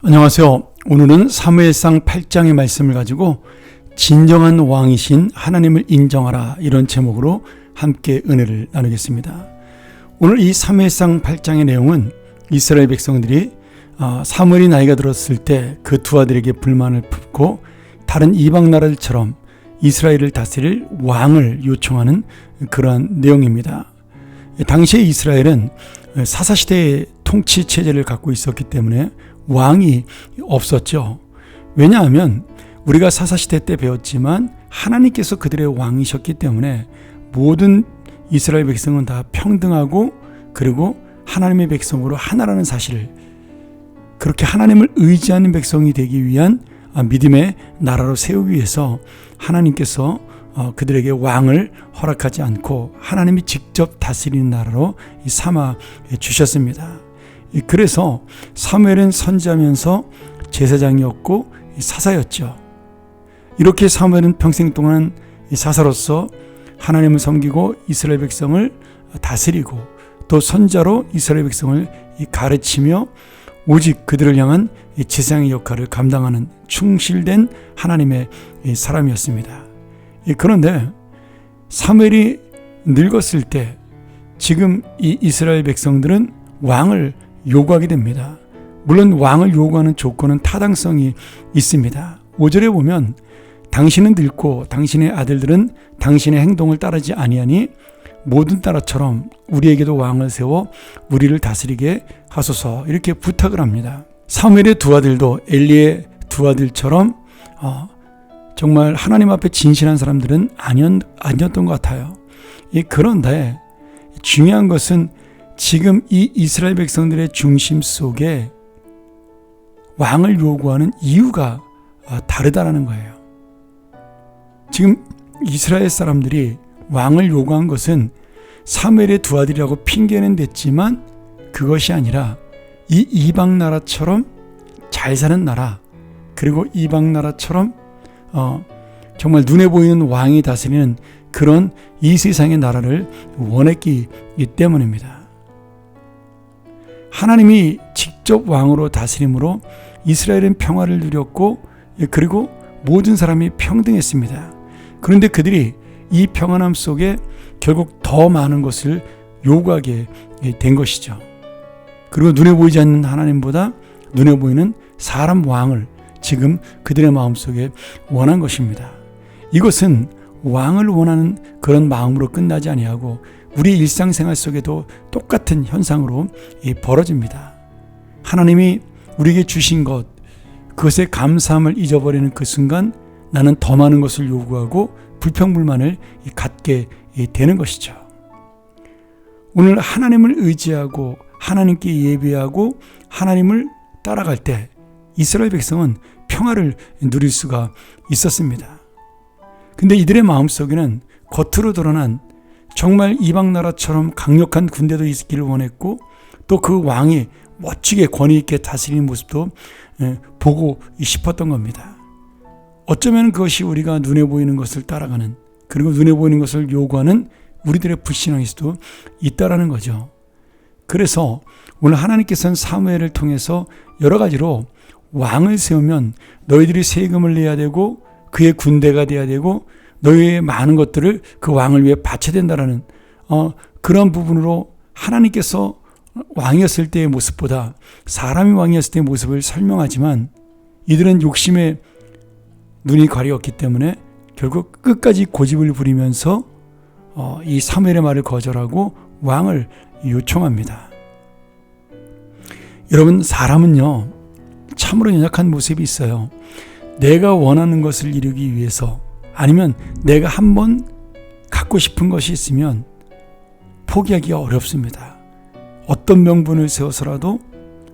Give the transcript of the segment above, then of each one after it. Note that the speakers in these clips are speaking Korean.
안녕하세요. 오늘은 사무엘상 8장의 말씀을 가지고 진정한 왕이신 하나님을 인정하라, 이런 제목으로 함께 은혜를 나누겠습니다. 오늘 이 사무엘상 8장의 내용은 이스라엘 백성들이 사무엘이 나이가 들었을 때 그 두 아들에게 불만을 품고 다른 이방 나라들처럼 이스라엘을 다스릴 왕을 요청하는 그러한 내용입니다. 당시의 이스라엘은 사사시대의 통치 체제를 갖고 있었기 때문에 왕이 없었죠. 왜냐하면 우리가 사사시대 때 배웠지만 하나님께서 그들의 왕이셨기 때문에 모든 이스라엘 백성은 다 평등하고, 그리고 하나님의 백성으로 하나라는 사실을, 그렇게 하나님을 의지하는 백성이 되기 위한 믿음의 나라로 세우기 위해서 하나님께서 그들에게 왕을 허락하지 않고 하나님이 직접 다스리는 나라로 삼아 주셨습니다. 그래서 사무엘은 선지하면서 제사장이었고 사사였죠. 이렇게 사무엘은 평생 동안 사사로서 하나님을 섬기고 이스라엘 백성을 다스리고, 또 선지자로 이스라엘 백성을 가르치며 오직 그들을 향한 제사장의 역할을 감당하는 충실된 하나님의 사람이었습니다. 그런데 사무엘이 늙었을 때 지금 이 이스라엘 백성들은 왕을 요구하게 됩니다. 물론 왕을 요구하는 조건은 타당성이 있습니다. 5절에 보면 당신은 늙고 당신의 아들들은 당신의 행동을 따르지 아니하니 모든 나라처럼 우리에게도 왕을 세워 우리를 다스리게 하소서, 이렇게 부탁을 합니다. 사무엘의 두 아들도 엘리의 두 아들처럼 정말 하나님 앞에 진실한 사람들은 아니었던 것 같아요. 그런데 중요한 것은 지금 이 이스라엘 백성들의 중심 속에 왕을 요구하는 이유가 다르다라는 거예요. 지금 이스라엘 사람들이 왕을 요구한 것은 사무엘의 두 아들이라고 핑계는 댔지만 그것이 아니라 이 이방 나라처럼 잘 사는 나라, 그리고 이방 나라처럼 정말 눈에 보이는 왕이 다스리는 그런 이 세상의 나라를 원했기 때문입니다. 하나님이 직접 왕으로 다스림으로 이스라엘은 평화를 누렸고, 그리고 모든 사람이 평등했습니다. 그런데 그들이 이 평안함 속에 결국 더 많은 것을 요구하게 된 것이죠. 그리고 눈에 보이지 않는 하나님보다 눈에 보이는 사람 왕을 지금 그들의 마음속에 원한 것입니다. 이것은 왕을 원하는 그런 마음으로 끝나지 아니하고 우리 일상생활 속에도 똑같은 현상으로 벌어집니다. 하나님이 우리에게 주신 것, 그것에 감사함을 잊어버리는 그 순간 나는 더 많은 것을 요구하고 불평불만을 갖게 되는 것이죠. 오늘 하나님을 의지하고 하나님께 예배하고 하나님을 따라갈 때 이스라엘 백성은 평화를 누릴 수가 있었습니다. 근데 이들의 마음속에는 겉으로 드러난 정말 이방 나라처럼 강력한 군대도 있기를 원했고, 또 그 왕이 멋지게 권위 있게 다스리는 모습도 보고 싶었던 겁니다. 어쩌면 그것이 우리가 눈에 보이는 것을 따라가는, 그리고 눈에 보이는 것을 요구하는 우리들의 불신앙일 수도 있다라는 거죠. 그래서 오늘 하나님께서는 사무엘을 통해서 여러 가지로 왕을 세우면 너희들이 세금을 내야 되고 그의 군대가 돼야 되고 너희의 많은 것들을 그 왕을 위해 바쳐야 된다라는 그런 부분으로 하나님께서 왕이었을 때의 모습보다 사람이 왕이었을 때의 모습을 설명하지만, 이들은 욕심에 눈이 가리었기 때문에 결국 끝까지 고집을 부리면서 이 사무엘의 말을 거절하고 왕을 요청합니다. 여러분, 사람은요 참으로 연약한 모습이 있어요. 내가 원하는 것을 이루기 위해서, 아니면 내가 한번 갖고 싶은 것이 있으면 포기하기가 어렵습니다. 어떤 명분을 세워서라도,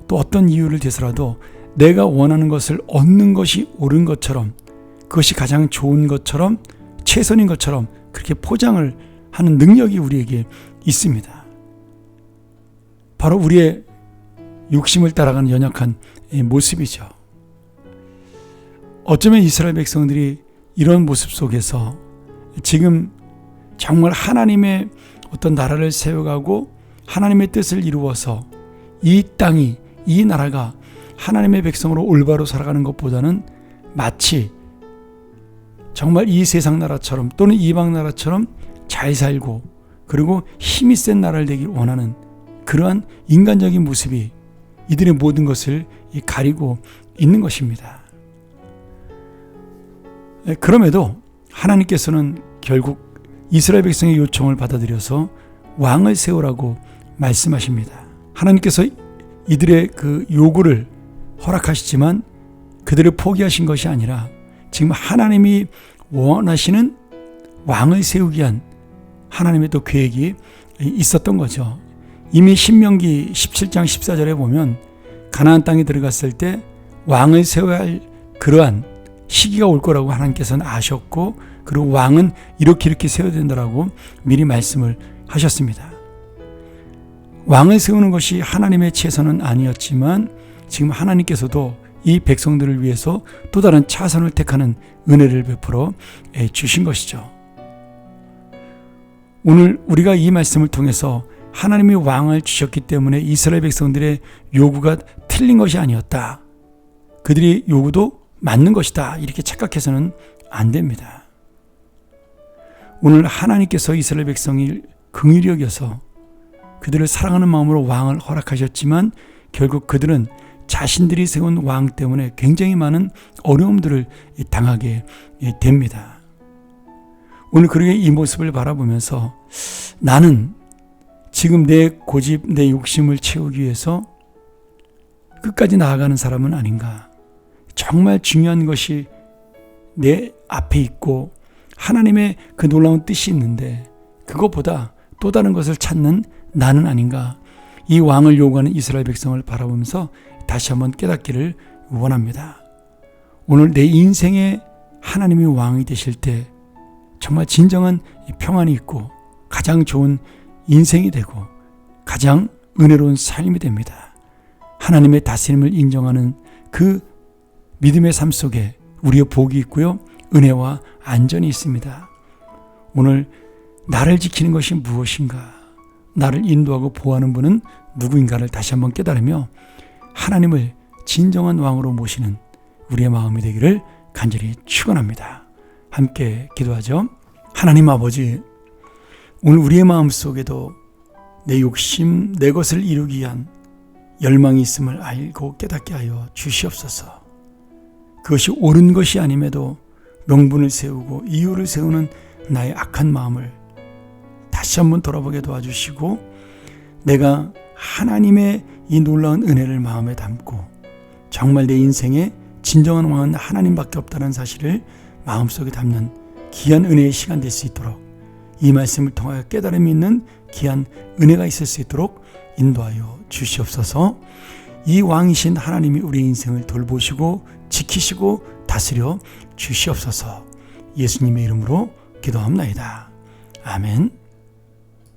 또 어떤 이유를 대서라도 내가 원하는 것을 얻는 것이 옳은 것처럼, 그것이 가장 좋은 것처럼, 최선인 것처럼 그렇게 포장을 하는 능력이 우리에게 있습니다. 바로 우리의 욕심을 따라가는 연약한 모습이죠. 어쩌면 이스라엘 백성들이 이런 모습 속에서 지금 정말 하나님의 어떤 나라를 세워가고 하나님의 뜻을 이루어서 이 땅이, 이 나라가 하나님의 백성으로 올바로 살아가는 것보다는 마치 정말 이 세상 나라처럼 또는 이방 나라처럼 잘 살고 그리고 힘이 센 나라를 되길 원하는 그러한 인간적인 모습이 이들의 모든 것을 가리고 있는 것입니다. 그럼에도 하나님께서는 결국 이스라엘 백성의 요청을 받아들여서 왕을 세우라고 말씀하십니다. 하나님께서 이들의 그 요구를 허락하시지만 그들을 포기하신 것이 아니라 지금 하나님이 원하시는 왕을 세우기 위한 하나님의 또 계획이 있었던 거죠. 이미 신명기 17장 14절에 보면 가나안 땅에 들어갔을 때 왕을 세워야 할 그러한 시기가 올 거라고 하나님께서는 아셨고 그리고 왕은 이렇게 세워야 된다라고 미리 말씀을 하셨습니다. 왕을 세우는 것이 하나님의 최선은 아니었지만 지금 하나님께서도 이 백성들을 위해서 또 다른 차선을 택하는 은혜를 베풀어 주신 것이죠. 오늘 우리가 이 말씀을 통해서 하나님이 왕을 주셨기 때문에 이스라엘 백성들의 요구가 틀린 것이 아니었다. 그들의 요구도 맞는 것이다. 이렇게 착각해서는 안 됩니다. 오늘 하나님께서 이스라엘 백성을 긍휼히 여겨서 그들을 사랑하는 마음으로 왕을 허락하셨지만 결국 그들은 자신들이 세운 왕 때문에 굉장히 많은 어려움들을 당하게 됩니다. 오늘 그렇게 이 모습을 바라보면서 나는 지금 내 고집, 내 욕심을 채우기 위해서 끝까지 나아가는 사람은 아닌가. 정말 중요한 것이 내 앞에 있고 하나님의 그 놀라운 뜻이 있는데 그것보다 또 다른 것을 찾는 나는 아닌가. 이 왕을 요구하는 이스라엘 백성을 바라보면서 다시 한번 깨닫기를 원합니다. 오늘 내 인생에 하나님이 왕이 되실 때 정말 진정한 평안이 있고 가장 좋은 인생이 되고 가장 은혜로운 삶이 됩니다. 하나님의 다스림을 인정하는 그 믿음의 삶 속에 우리의 복이 있고요. 은혜와 안전이 있습니다. 오늘 나를 지키는 것이 무엇인가? 나를 인도하고 보호하는 분은 누구인가를 다시 한번 깨달으며 하나님을 진정한 왕으로 모시는 우리의 마음이 되기를 간절히 축원합니다. 함께 기도하죠. 하나님 아버지, 오늘 우리의 마음 속에도 내 욕심, 내 것을 이루기 위한 열망이 있음을 알고 깨닫게 하여 주시옵소서. 그것이 옳은 것이 아님에도 명분을 세우고 이유를 세우는 나의 악한 마음을 다시 한번 돌아보게 도와주시고 내가 하나님의 이 놀라운 은혜를 마음에 담고 정말 내 인생에 진정한 왕은 하나님밖에 없다는 사실을 마음속에 담는 귀한 은혜의 시간 될 수 있도록 이 말씀을 통하여 깨달음이 있는 귀한 은혜가 있을 수 있도록 인도하여 주시옵소서. 이 왕이신 하나님이 우리 인생을 돌보시고 지키시고 다스려 주시옵소서. 예수님의 이름으로 기도합나이다. 아멘.